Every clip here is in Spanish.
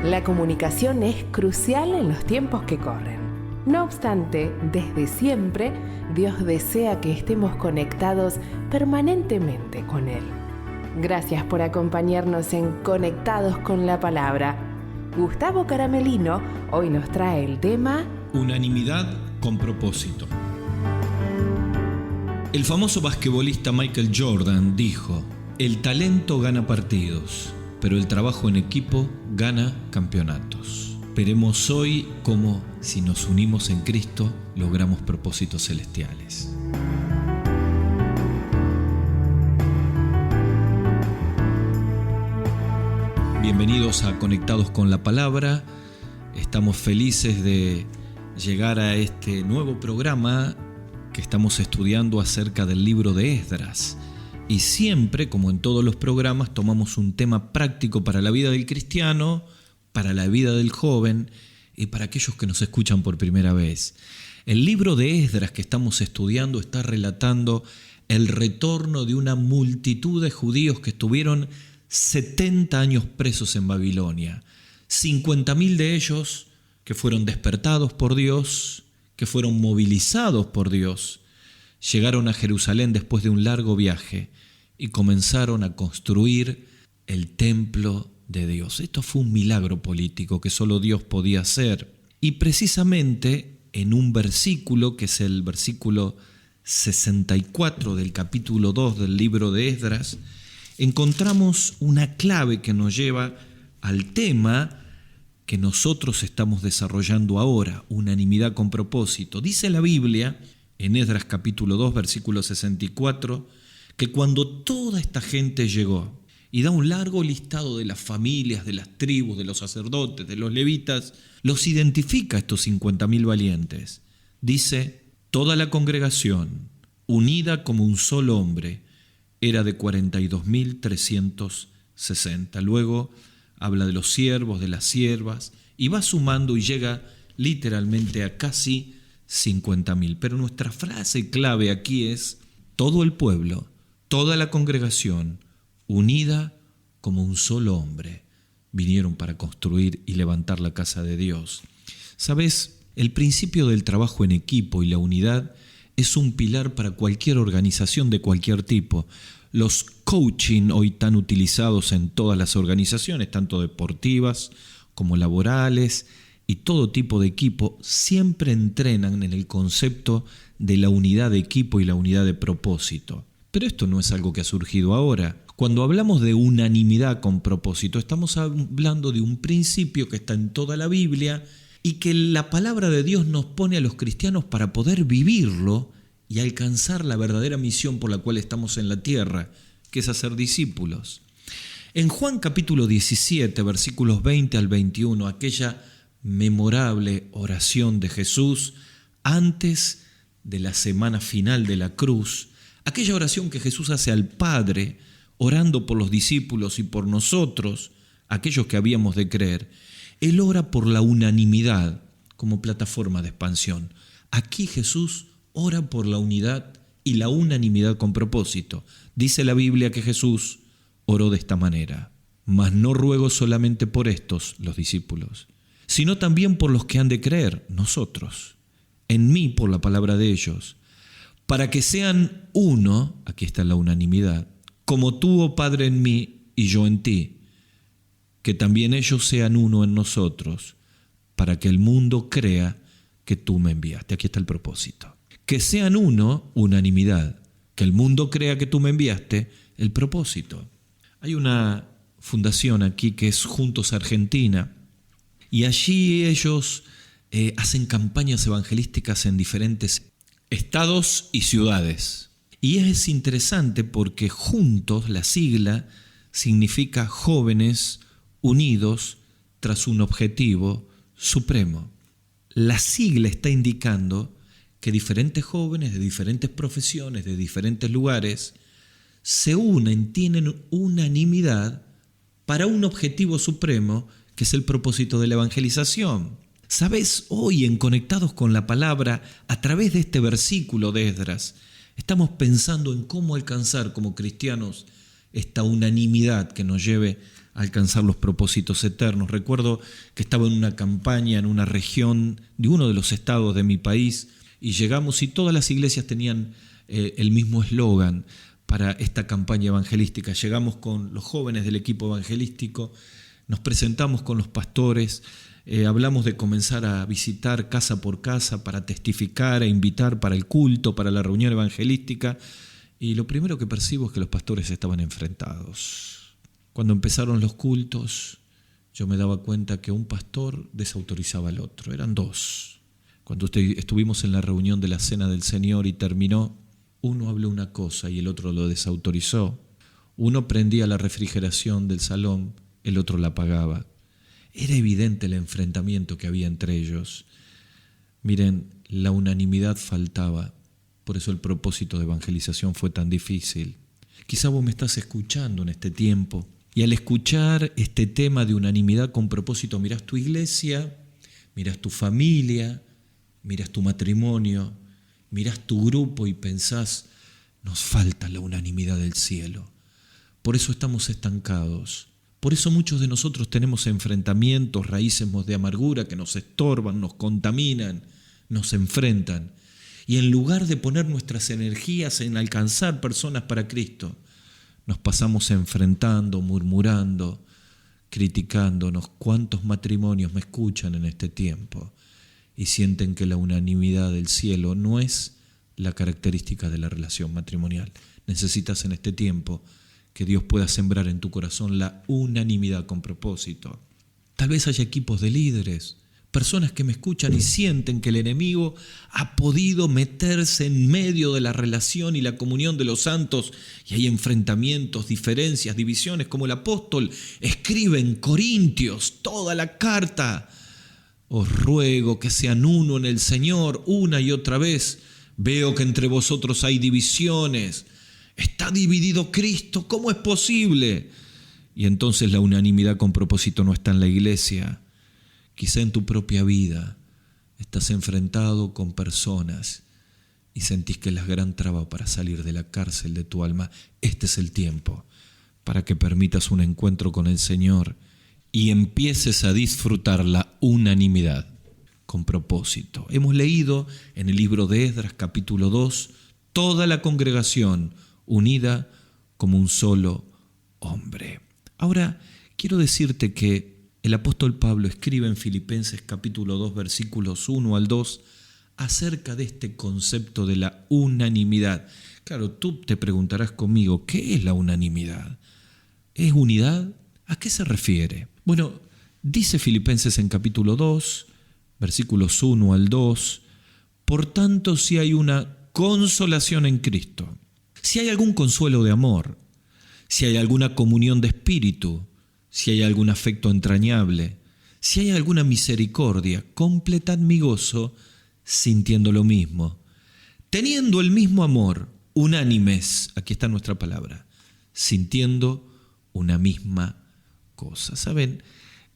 La comunicación es crucial en los tiempos que corren. No obstante, desde siempre, Dios desea que estemos conectados permanentemente con Él. Gracias por acompañarnos en Conectados con la Palabra. Gustavo Caramelino hoy nos trae el tema Unanimidad con propósito. El famoso basquetbolista Michael Jordan dijo: el talento gana partidos, pero el trabajo en equipo gana campeonatos. Veremos hoy cómo, si nos unimos en Cristo, logramos propósitos celestiales. Bienvenidos a Conectados con la Palabra. Estamos felices de llegar a este nuevo programa que estamos estudiando acerca del libro de Esdras. Y siempre, como en todos los programas, tomamos un tema práctico para la vida del cristiano, para la vida del joven y para aquellos que nos escuchan por primera vez. El libro de Esdras que estamos estudiando está relatando el retorno de una multitud de judíos que estuvieron 70 años presos en Babilonia. 50.000 de ellos que fueron despertados por Dios, que fueron movilizados por Dios, llegaron a Jerusalén después de un largo viaje y comenzaron a construir el templo de Dios. Esto fue un milagro político que solo Dios podía hacer. Y precisamente en un versículo, que es el versículo 64 del capítulo 2 del libro de Esdras, encontramos una clave que nos lleva al tema que nosotros estamos desarrollando ahora, unanimidad con propósito. Dice la Biblia, en Esdras capítulo 2, versículo 64, que cuando toda esta gente llegó, y da un largo listado de las familias, de las tribus, de los sacerdotes, de los levitas, los identifica a estos 50.000 valientes. Dice: toda la congregación, unida como un solo hombre, era de 42.360. Luego habla de los siervos, de las siervas, y va sumando y llega literalmente a casi 50.000. Pero nuestra frase clave aquí es: todo el pueblo, toda la congregación, unida como un solo hombre, vinieron para construir y levantar la casa de Dios. ¿Sabes? El principio del trabajo en equipo y la unidad es un pilar para cualquier organización de cualquier tipo. Los coaching hoy tan utilizados en todas las organizaciones, tanto deportivas como laborales, y todo tipo de equipo, siempre entrenan en el concepto de la unidad de equipo y la unidad de propósito. Pero esto no es algo que ha surgido ahora. Cuando hablamos de unanimidad con propósito, estamos hablando de un principio que está en toda la Biblia y que la palabra de Dios nos pone a los cristianos para poder vivirlo y alcanzar la verdadera misión por la cual estamos en la tierra, que es hacer discípulos. En Juan capítulo 17, versículos 20 al 21, aquella memorable oración de Jesús antes de la semana final de la cruz, aquella oración que Jesús hace al Padre, orando por los discípulos y por nosotros, aquellos que habíamos de creer. Él ora por la unanimidad como plataforma de expansión. Aquí Jesús ora por la unidad y la unanimidad con propósito. Dice la Biblia que Jesús oró de esta manera: mas no ruego solamente por estos, los discípulos, sino también por los que han de creer, nosotros, en mí por la palabra de ellos, para que sean uno, aquí está la unanimidad, como tú, oh Padre, en mí y yo en ti, que también ellos sean uno en nosotros, para que el mundo crea que tú me enviaste. Aquí está el propósito. Que sean uno, unanimidad, que el mundo crea que tú me enviaste, el propósito. Hay una fundación aquí que es Juntos Argentina, y allí ellos hacen campañas evangelísticas en diferentes estados y ciudades. Y es interesante porque juntos, la sigla, significa jóvenes unidos tras un objetivo supremo. La sigla está indicando que diferentes jóvenes de diferentes profesiones, de diferentes lugares, se unen, tienen unanimidad para un objetivo supremo, que es el propósito de la evangelización. ¿Sabes? Hoy en Conectados con la Palabra, a través de este versículo de Esdras, estamos pensando en cómo alcanzar como cristianos esta unanimidad que nos lleve a alcanzar los propósitos eternos. Recuerdo que estaba en una campaña en una región de uno de los estados de mi país y llegamos y todas las iglesias tenían el mismo eslogan para esta campaña evangelística. Llegamos con los jóvenes del equipo evangelístico, nos presentamos con los pastores, hablamos de comenzar a visitar casa por casa para testificar e invitar para el culto, para la reunión evangelística. Y lo primero que percibo es que los pastores estaban enfrentados. Cuando empezaron los cultos, yo me daba cuenta que un pastor desautorizaba al otro. Eran dos. Cuando estuvimos en la reunión de la Cena del Señor y terminó, uno habló una cosa y el otro lo desautorizó. Uno prendía la refrigeración del salón, el otro la apagaba. Era evidente el enfrentamiento que había entre ellos. Miren, la unanimidad faltaba. Por eso el propósito de evangelización fue tan difícil. Quizá vos me estás escuchando en este tiempo y al escuchar este tema de unanimidad con propósito, mirás tu iglesia, mirás tu familia, mirás tu matrimonio, mirás tu grupo y pensás, nos falta la unanimidad del cielo. Por eso estamos estancados. Por eso muchos de nosotros tenemos enfrentamientos, raíces de amargura que nos estorban, nos contaminan, nos enfrentan. Y en lugar de poner nuestras energías en alcanzar personas para Cristo, nos pasamos enfrentando, murmurando, criticándonos. ¿Cuántos matrimonios me escuchan en este tiempo y sienten que la unanimidad del cielo no es la característica de la relación matrimonial? Necesitas en este tiempo que Dios pueda sembrar en tu corazón la unanimidad con propósito. Tal vez haya equipos de líderes, personas que me escuchan y sienten que el enemigo ha podido meterse en medio de la relación y la comunión de los santos y hay enfrentamientos, diferencias, divisiones, como el apóstol escribe en Corintios toda la carta. Os ruego que sean uno en el Señor una y otra vez. Veo que entre vosotros hay divisiones. Está dividido Cristo, ¿cómo es posible? Y entonces la unanimidad con propósito no está en la iglesia. Quizá en tu propia vida estás enfrentado con personas y sentís que es la gran traba para salir de la cárcel de tu alma. Este es el tiempo para que permitas un encuentro con el Señor y empieces a disfrutar la unanimidad con propósito. Hemos leído en el libro de Esdras, capítulo 2, toda la congregación unida como un solo hombre. Ahora, quiero decirte que el apóstol Pablo escribe en Filipenses capítulo 2, versículos 1 al 2, acerca de este concepto de la unanimidad. Claro, tú te preguntarás conmigo, ¿qué es la unanimidad? ¿Es unidad? ¿A qué se refiere? Bueno, dice Filipenses en capítulo 2, versículos 1 al 2, por tanto, si hay una consolación en Cristo, si hay algún consuelo de amor, si hay alguna comunión de espíritu, si hay algún afecto entrañable, si hay alguna misericordia, completad mi gozo sintiendo lo mismo, teniendo el mismo amor, unánimes, aquí está nuestra palabra, sintiendo una misma cosa. ¿Saben?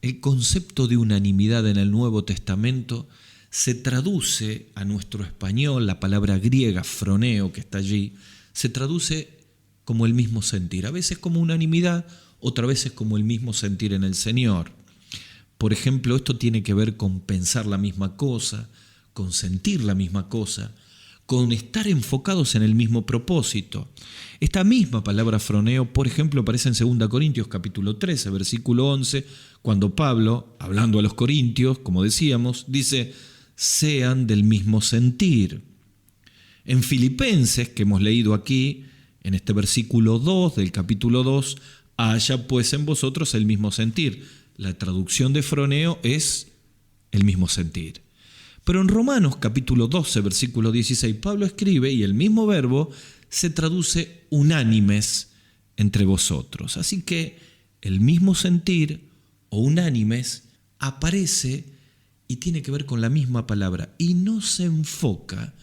El concepto de unanimidad en el Nuevo Testamento se traduce a nuestro español, la palabra griega, phroneo, que está allí, se traduce como el mismo sentir, a veces como unanimidad, otras veces como el mismo sentir en el Señor. Por ejemplo, esto tiene que ver con pensar la misma cosa, con sentir la misma cosa, con estar enfocados en el mismo propósito. Esta misma palabra phroneo, por ejemplo, aparece en 2 Corintios capítulo 13, versículo 11, cuando Pablo, hablando a los corintios, como decíamos, dice, sean del mismo sentir. En Filipenses, que hemos leído aquí, en este versículo 2 del capítulo 2, haya pues en vosotros el mismo sentir. La traducción de phroneo es el mismo sentir. Pero en Romanos capítulo 12, versículo 16, Pablo escribe y el mismo verbo se traduce unánimes entre vosotros. Así que el mismo sentir o unánimes aparece y tiene que ver con la misma palabra y no se enfoca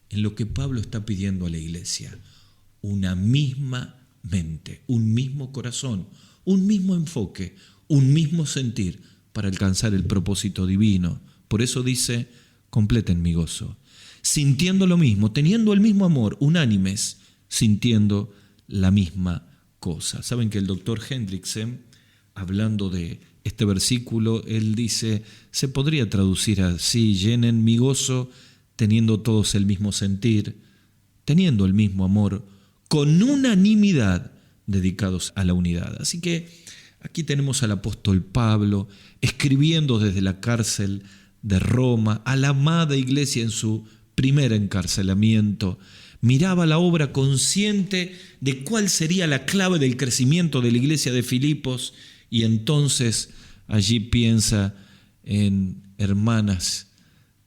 en lo que Pablo está pidiendo a la iglesia. Una misma mente, un mismo corazón, un mismo enfoque, un mismo sentir para alcanzar el propósito divino. Por eso dice, completen mi gozo, sintiendo lo mismo, teniendo el mismo amor, unánimes, sintiendo la misma cosa. Saben que el doctor Hendrickson hablando de este versículo, él dice, se podría traducir así: llenen mi gozo teniendo todos el mismo sentir, teniendo el mismo amor, con unanimidad dedicados a la unidad. Así que aquí tenemos al apóstol Pablo escribiendo desde la cárcel de Roma a la amada iglesia en su primer encarcelamiento. Miraba la obra consciente de cuál sería la clave del crecimiento de la iglesia de Filipos, y entonces allí piensa en hermanas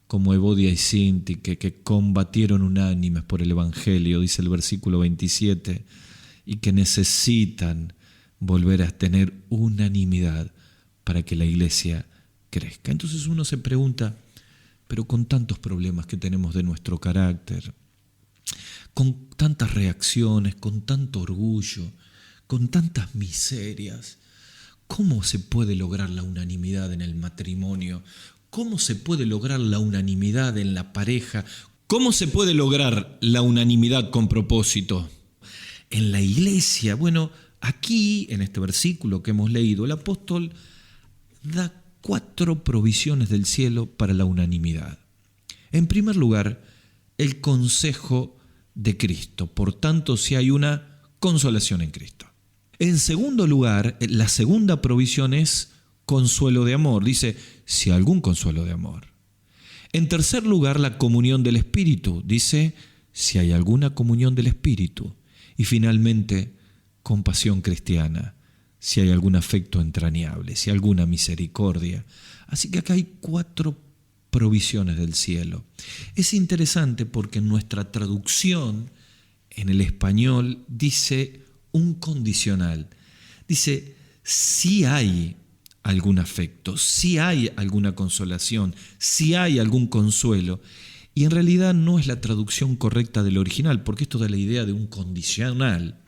como Evodia y Sintique, que combatieron unánimes por el Evangelio, dice el versículo 27, y que necesitan volver a tener unanimidad para que la iglesia crezca. Entonces uno se pregunta, pero con tantos problemas que tenemos de nuestro carácter, con tantas reacciones, con tanto orgullo, con tantas miserias, ¿cómo se puede lograr la unanimidad en el matrimonio? ¿Cómo se puede lograr la unanimidad en la pareja? ¿Cómo se puede lograr la unanimidad con propósito en la iglesia? Bueno, aquí, en este versículo que hemos leído, el apóstol da 4 provisiones del cielo para la unanimidad. En primer lugar, el consejo de Cristo. Por tanto, si hay una consolación en Cristo. En segundo lugar, la segunda provisión es consuelo de amor. Dice, si algún consuelo de amor. En tercer lugar, la comunión del Espíritu. Dice, si hay alguna comunión del Espíritu. Y finalmente, compasión cristiana. Si hay algún afecto entrañable, si hay alguna misericordia. Así que acá hay 4 provisiones del cielo. Es interesante porque en nuestra traducción, en el español, dice un condicional. Dice, si hay algún afecto, si hay alguna consolación, si hay algún consuelo. Y en realidad no es la traducción correcta del original, porque esto da la idea de un condicional.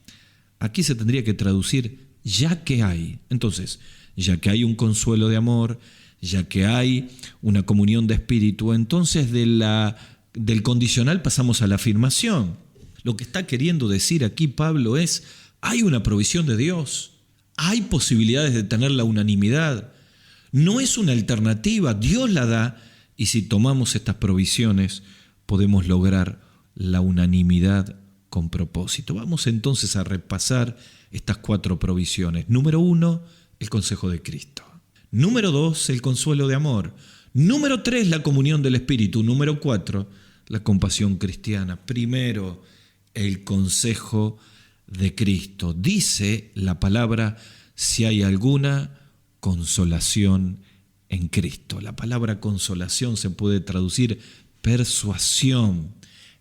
Aquí se tendría que traducir ya que hay. Entonces, ya que hay un consuelo de amor, ya que hay una comunión de espíritu, entonces del condicional pasamos a la afirmación. Lo que está queriendo decir aquí Pablo es, hay una provisión de Dios, hay posibilidades de tener la unanimidad, no es una alternativa, Dios la da, y si tomamos estas provisiones podemos lograr la unanimidad con propósito. Vamos entonces a repasar estas 4 provisiones. Número 1, el consejo de Cristo. Número 2, el consuelo de amor. Número 3, la comunión del Espíritu. Número 4, la compasión cristiana. Primero, el consejo de Cristo. Dice la palabra, si hay alguna consolación en Cristo. La palabra consolación se puede traducir persuasión.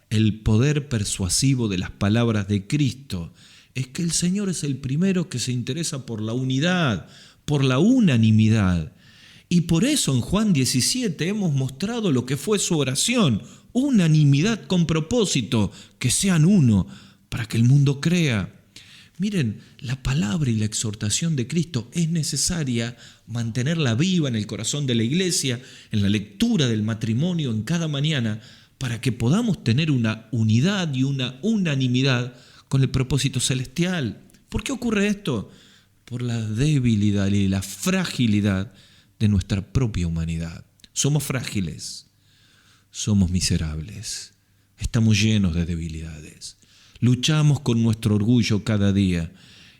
El poder persuasivo de las palabras de Cristo es que el Señor es el primero que se interesa por la unidad, por la unanimidad. Y por eso en Juan 17 hemos mostrado lo que fue su oración, unanimidad con propósito, que sean uno, para que el mundo crea. Miren, la palabra y la exhortación de Cristo es necesaria mantenerla viva en el corazón de la iglesia, en la lectura del matrimonio en cada mañana, para que podamos tener una unidad y una unanimidad con el propósito celestial. ¿Por qué ocurre esto? Por la debilidad y la fragilidad de nuestra propia humanidad. Somos frágiles, somos miserables, estamos llenos de debilidades. Luchamos con nuestro orgullo cada día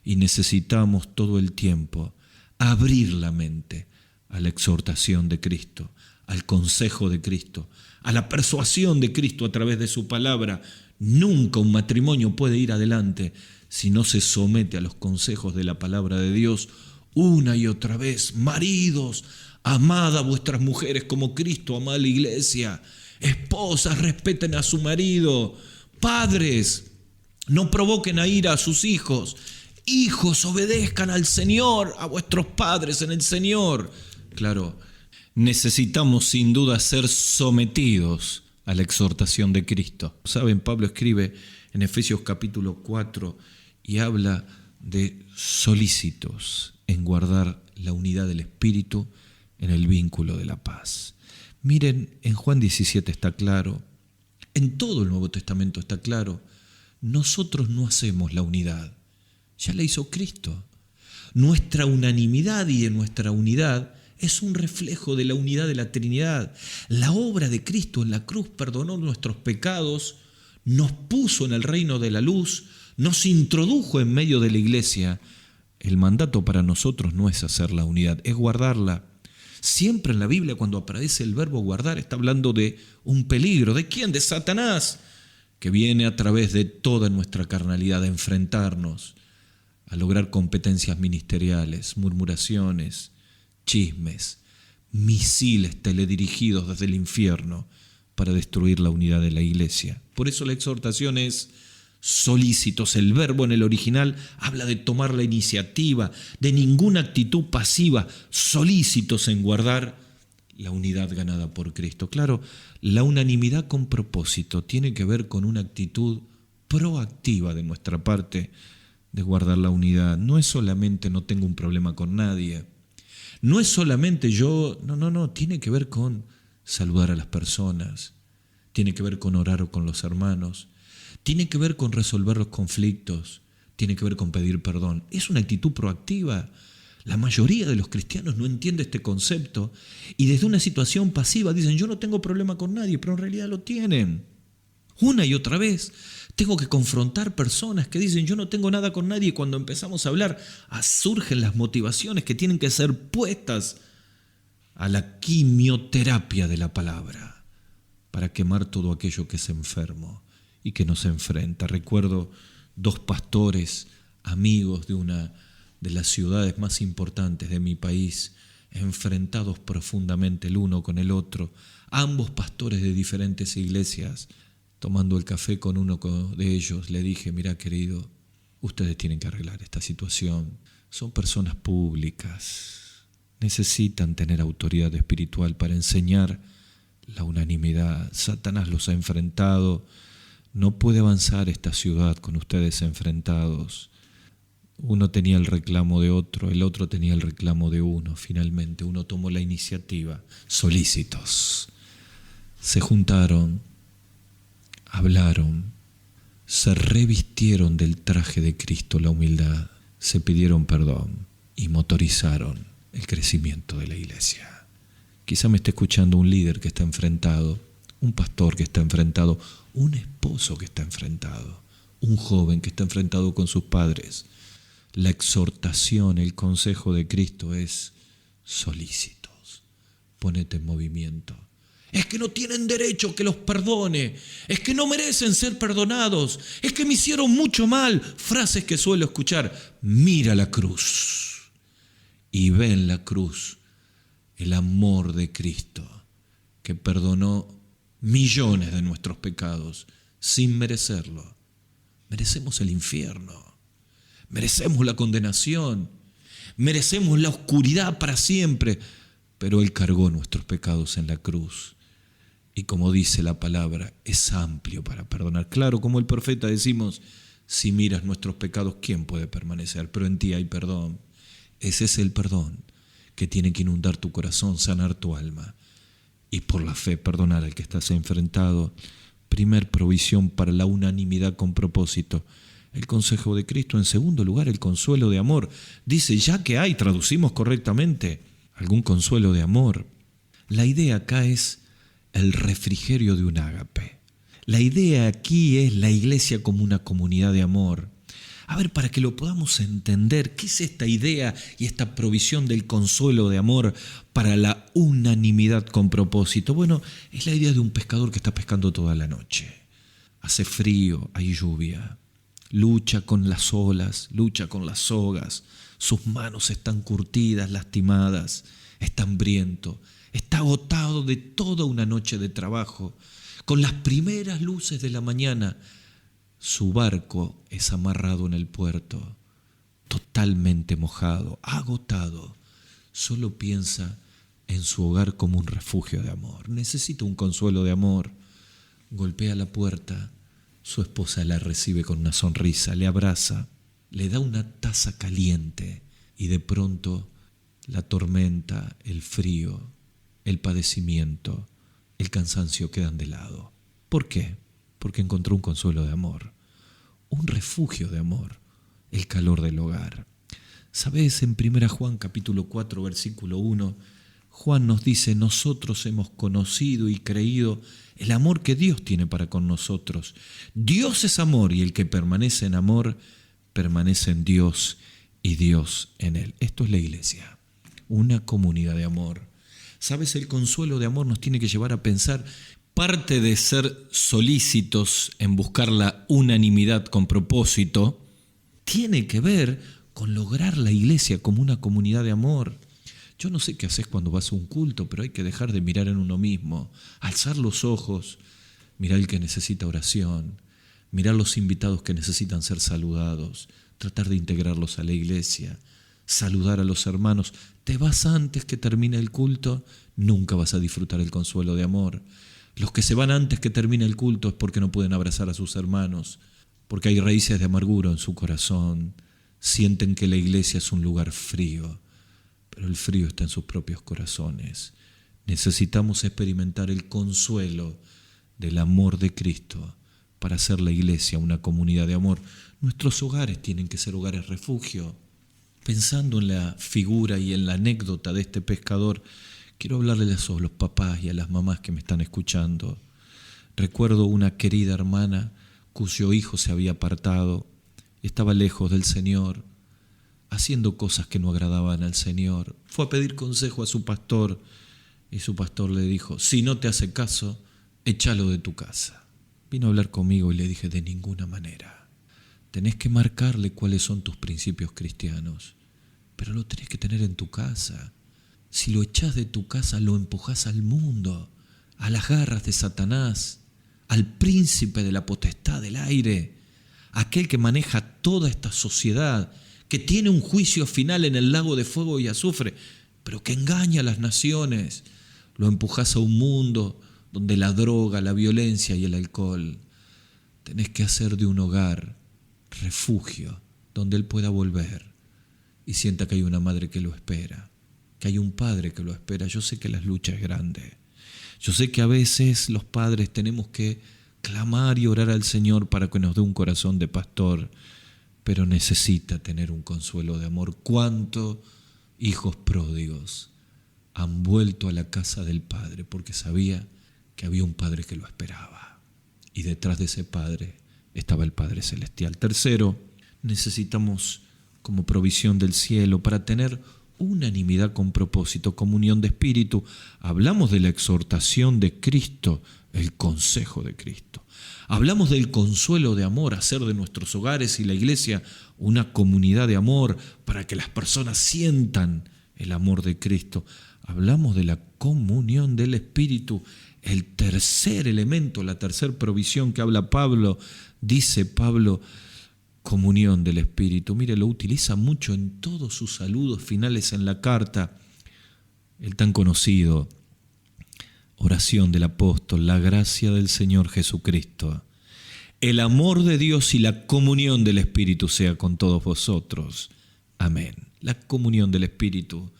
y necesitamos todo el tiempo abrir la mente a la exhortación de Cristo, al consejo de Cristo, a la persuasión de Cristo a través de su palabra. Nunca un matrimonio puede ir adelante si no se somete a los consejos de la palabra de Dios una y otra vez. Maridos, amad a vuestras mujeres como Cristo amó a la iglesia. Esposas, respeten a su marido. Padres, no provoquen a ira a sus hijos. Hijos, obedezcan al Señor, a vuestros padres en el Señor. Claro, necesitamos sin duda ser sometidos a la exhortación de Cristo. Saben, Pablo escribe en Efesios capítulo 4 y habla de solícitos en guardar la unidad del Espíritu en el vínculo de la paz. Miren, en Juan 17 está claro, en todo el Nuevo Testamento está claro, nosotros no hacemos la unidad, ya la hizo Cristo. Nuestra unanimidad y nuestra unidad es un reflejo de la unidad de la Trinidad. La obra de Cristo en la cruz perdonó nuestros pecados, nos puso en el reino de la luz, nos introdujo en medio de la iglesia. El mandato para nosotros no es hacer la unidad, es guardarla. Siempre en la Biblia, cuando aparece el verbo guardar, está hablando de un peligro. ¿De quién? De Satanás, que viene a través de toda nuestra carnalidad a enfrentarnos, a lograr competencias ministeriales, murmuraciones, chismes, misiles teledirigidos desde el infierno para destruir la unidad de la iglesia. Por eso la exhortación es solícitos. El verbo en el original habla de tomar la iniciativa, de ninguna actitud pasiva, solícitos en guardar la unidad ganada por Cristo. Claro, la unanimidad con propósito tiene que ver con una actitud proactiva de nuestra parte de guardar la unidad. No es solamente no tengo un problema con nadie, no es solamente yo, no, tiene que ver con saludar a las personas, tiene que ver con orar con los hermanos, tiene que ver con resolver los conflictos, tiene que ver con pedir perdón. Es una actitud proactiva. La mayoría de los cristianos no entiende este concepto y desde una situación pasiva dicen yo no tengo problema con nadie, pero en realidad lo tienen. Una y otra vez tengo que confrontar personas que dicen yo no tengo nada con nadie y cuando empezamos a hablar surgen las motivaciones que tienen que ser puestas a la quimioterapia de la palabra para quemar todo aquello que es enfermo y que nos enfrenta. Recuerdo 2 pastores, amigos de una de las ciudades más importantes de mi país, enfrentados profundamente el uno con el otro, ambos pastores de diferentes iglesias. Tomando el café con uno de ellos, le dije, mira querido, ustedes tienen que arreglar esta situación. Son personas públicas, necesitan tener autoridad espiritual para enseñar la unanimidad. Satanás los ha enfrentado, no puede avanzar esta ciudad con ustedes enfrentados. Uno tenía el reclamo de otro, el otro tenía el reclamo de uno. Finalmente uno tomó la iniciativa, solícitos. Se juntaron, hablaron, se revistieron del traje de Cristo, la humildad, se pidieron perdón y motorizaron el crecimiento de la iglesia. Quizá me esté escuchando un líder que está enfrentado, un pastor que está enfrentado, un esposo que está enfrentado, un joven que está enfrentado con sus padres. La exhortación, el consejo de Cristo es solícitos, ponete en movimiento. Es que no tienen derecho que los perdone, es que no merecen ser perdonados, es que me hicieron mucho mal. Frases que suelo escuchar. Mira la cruz y ve en la cruz el amor de Cristo que perdonó millones de nuestros pecados sin merecerlo. Merecemos el infierno, merecemos la condenación, merecemos la oscuridad para siempre, pero Él cargó nuestros pecados en la cruz. Y como dice la palabra, es amplio para perdonar. Claro, como el profeta decimos, si miras nuestros pecados, ¿quién puede permanecer? Pero en ti hay perdón. Ese es el perdón que tiene que inundar tu corazón, sanar tu alma. Y por la fe perdonar al que estás enfrentado. Primer provisión para la unanimidad con propósito. El consejo de Cristo. En segundo lugar, el consuelo de amor. Dice, ya que hay, traducimos correctamente, algún consuelo de amor. La idea acá es el refrigerio de un ágape. La idea aquí es la iglesia como una comunidad de amor. A ver, para que lo podamos entender, ¿qué es esta idea y esta provisión del consuelo de amor para la unanimidad con propósito? Bueno, es la idea de un pescador que está pescando toda la noche. Hace frío, hay lluvia. Lucha con las olas, lucha con las sogas. Sus manos están curtidas, lastimadas. Está hambriento. Está agotado de toda una noche de trabajo. Con las primeras luces de la mañana, su barco es amarrado en el puerto, totalmente mojado, agotado. Solo piensa en su hogar como un refugio de amor. Necesita un consuelo de amor. Golpea la puerta. Su esposa la recibe con una sonrisa, le abraza, le da una taza caliente y de pronto la tormenta, el frío, el padecimiento, el cansancio quedan de lado. ¿Por qué? Porque encontró un consuelo de amor, un refugio de amor, el calor del hogar. ¿Sabés? En 1 Juan capítulo 4, versículo 1, Juan nos dice: nosotros hemos conocido y creído el amor que Dios tiene para con nosotros. Dios es amor, y el que permanece en amor, permanece en Dios y Dios en él. Esto es la iglesia, una comunidad de amor. ¿Sabes? El consuelo de amor nos tiene que llevar a pensar, parte de ser solícitos en buscar la unanimidad con propósito, tiene que ver con lograr la iglesia como una comunidad de amor. Yo no sé qué haces cuando vas a un culto, pero hay que dejar de mirar en uno mismo, alzar los ojos, mirar al que necesita oración, mirar los invitados que necesitan ser saludados, tratar de integrarlos a la iglesia, saludar a los hermanos. Te vas antes que termine el culto, nunca vas a disfrutar el consuelo de amor. Los que se van antes que termine el culto es porque no pueden abrazar a sus hermanos, porque hay raíces de amargura en su corazón, sienten que la iglesia es un lugar frío, pero el frío está en sus propios corazones. Necesitamos experimentar el consuelo del amor de Cristo para hacer la iglesia una comunidad de amor. Nuestros hogares tienen que ser hogares refugio. Pensando en la figura y en la anécdota de este pescador, quiero hablarles a los papás y a las mamás que me están escuchando. Recuerdo una querida hermana cuyo hijo se había apartado, estaba lejos del Señor, haciendo cosas que no agradaban al Señor. Fue a pedir consejo a su pastor y su pastor le dijo: si no te hace caso, échalo de tu casa. Vino a hablar conmigo y le dije: de ninguna manera. Tenés que marcarle cuáles son tus principios cristianos, pero lo tenés que tener en tu casa. Si lo echás de tu casa, lo empujás al mundo, a las garras de Satanás, al príncipe de la potestad del aire, aquel que maneja toda esta sociedad, que tiene un juicio final en el lago de fuego y azufre, pero que engaña a las naciones. Lo empujás a un mundo donde la droga, la violencia y el alcohol. Tenés que hacer de un hogar refugio donde él pueda volver y sienta que hay una madre que lo espera, que hay un padre que lo espera. Yo sé que la lucha es grande. Yo sé que a veces los padres tenemos que clamar y orar al Señor para que nos dé un corazón de pastor, pero necesita tener un consuelo de amor. ¿Cuántos hijos pródigos han vuelto a la casa del Padre porque sabía que había un Padre que lo esperaba? Y detrás de ese Padre estaba el Padre Celestial. Tercero, necesitamos como provisión del cielo para tener unanimidad con propósito, comunión de espíritu. Hablamos de la exhortación de Cristo, el consejo de Cristo. Hablamos del consuelo de amor, hacer de nuestros hogares y la iglesia una comunidad de amor para que las personas sientan el amor de Cristo. Hablamos de la comunión del Espíritu, el tercer elemento, la tercera provisión que habla Pablo. Dice Pablo, comunión del Espíritu. Mire, lo utiliza mucho en todos sus saludos finales en la carta. El tan conocido oración del apóstol: la gracia del Señor Jesucristo, el amor de Dios y la comunión del Espíritu sea con todos vosotros. Amén. La comunión del Espíritu.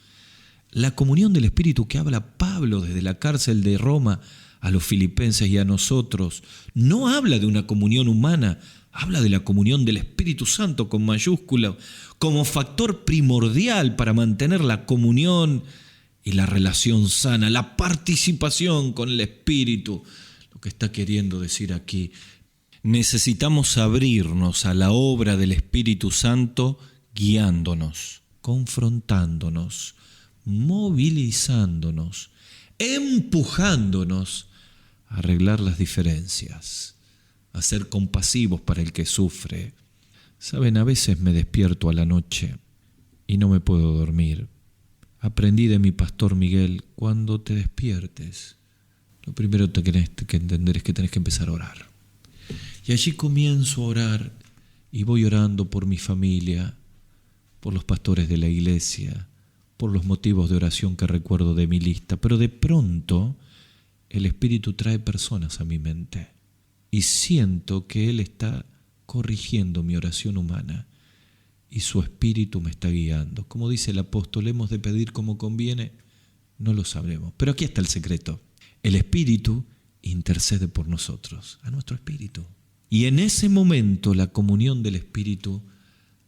La comunión del Espíritu que habla Pablo desde la cárcel de Roma a los filipenses y a nosotros, no habla de una comunión humana, habla de la comunión del Espíritu Santo con mayúscula, como factor primordial para mantener la comunión y la relación sana, la participación con el Espíritu. Lo que está queriendo decir aquí, necesitamos abrirnos a la obra del Espíritu Santo, guiándonos, confrontándonos, movilizándonos, empujándonos a arreglar las diferencias, a ser compasivos para el que sufre. Saben, a veces me despierto a la noche y no me puedo dormir. Aprendí de mi pastor Miguel: cuando te despiertes, lo primero que tenés que entender es que tenés que empezar a orar. Y allí comienzo a orar y voy orando por mi familia, por los pastores de la iglesia, por los motivos de oración que recuerdo de mi lista. Pero de pronto el Espíritu trae personas a mi mente y siento que Él está corrigiendo mi oración humana y su Espíritu me está guiando. Como dice el apóstol, hemos de pedir como conviene, no lo sabremos. Pero aquí está el secreto: el Espíritu intercede por nosotros, a nuestro espíritu. Y en ese momento la comunión del Espíritu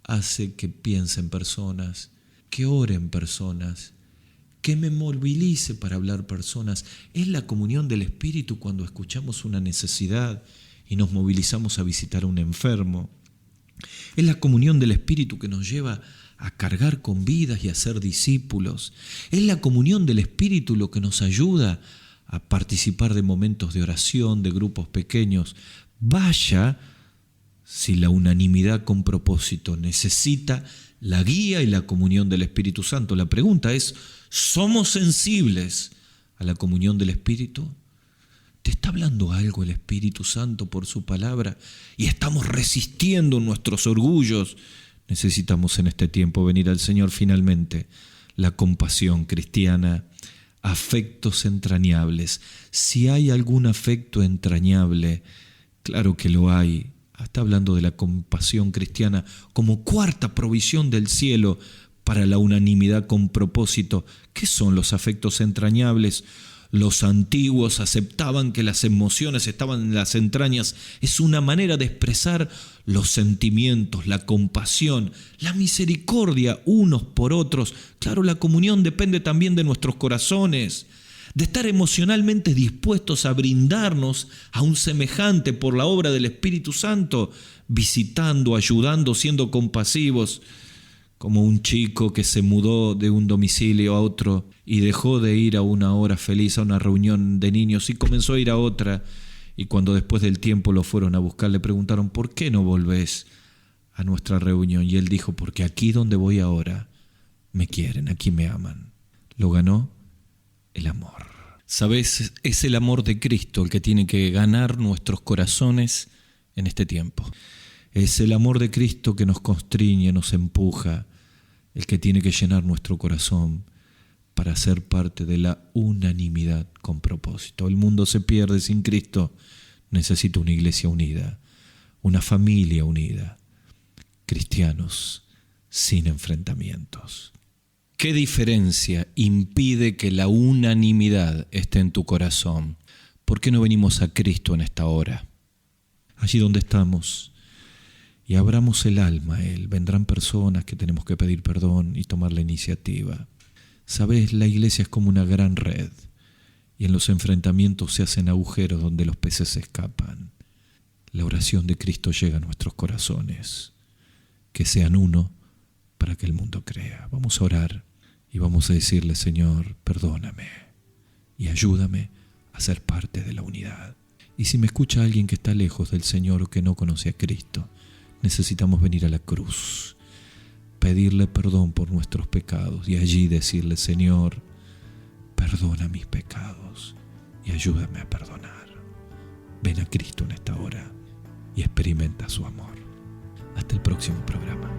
hace que piense en personas, que ore en personas, que me movilice para hablar personas. Es la comunión del Espíritu cuando escuchamos una necesidad y nos movilizamos a visitar a un enfermo. Es la comunión del Espíritu que nos lleva a cargar con vidas y a ser discípulos. Es la comunión del Espíritu lo que nos ayuda a participar de momentos de oración, de grupos pequeños. Vaya si la unanimidad con propósito necesita la guía y la comunión del Espíritu Santo. La pregunta es, ¿somos sensibles a la comunión del Espíritu? ¿Te está hablando algo el Espíritu Santo por su palabra? Y estamos resistiendo nuestros orgullos. Necesitamos en este tiempo venir al Señor finalmente. La compasión cristiana, afectos entrañables. Si hay algún afecto entrañable, claro que lo hay. Está hablando de la compasión cristiana como cuarta provisión del cielo para la unanimidad con propósito. ¿Qué son los afectos entrañables? Los antiguos aceptaban que las emociones estaban en las entrañas. Es una manera de expresar los sentimientos, la compasión, la misericordia unos por otros. Claro, la comunión depende también de nuestros corazones, de estar emocionalmente dispuestos a brindarnos a un semejante por la obra del Espíritu Santo, visitando, ayudando, siendo compasivos. Como un chico que se mudó de un domicilio a otro y dejó de ir a una hora feliz, a una reunión de niños, y comenzó a ir a otra. Y cuando después del tiempo lo fueron a buscar, le preguntaron, ¿por qué no volvés a nuestra reunión? Y él dijo, porque aquí donde voy ahora me quieren, aquí me aman. Lo ganó el amor. ¿Sabes? Es el amor de Cristo el que tiene que ganar nuestros corazones en este tiempo. Es el amor de Cristo que nos constriñe, nos empuja, el que tiene que llenar nuestro corazón para ser parte de la unanimidad con propósito. El mundo se pierde sin Cristo. Necesita una iglesia unida, una familia unida, cristianos sin enfrentamientos. ¿Qué diferencia impide que la unanimidad esté en tu corazón? ¿Por qué no venimos a Cristo en esta hora? Allí donde estamos, y abramos el alma a Él. Vendrán personas que tenemos que pedir perdón y tomar la iniciativa. Sabes, la iglesia es como una gran red, y en los enfrentamientos se hacen agujeros donde los peces se escapan. La oración de Cristo llega a nuestros corazones, que sean uno para que el mundo crea. Vamos a orar y vamos a decirle, Señor, perdóname y ayúdame a ser parte de la unidad. Y si me escucha alguien que está lejos del Señor o que no conoce a Cristo, necesitamos venir a la cruz, pedirle perdón por nuestros pecados y allí decirle, Señor, perdona mis pecados y ayúdame a perdonar. Ven a Cristo en esta hora y experimenta su amor. Hasta el próximo programa.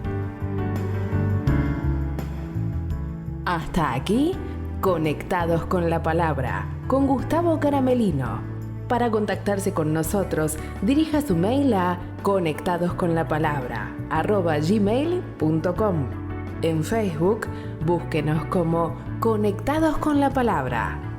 Hasta aquí, Conectados con la Palabra, con Gustavo Caramelino. Para contactarse con nosotros, dirija su mail a conectadosconlapalabra@gmail.com. En Facebook, búsquenos como Conectados con la Palabra.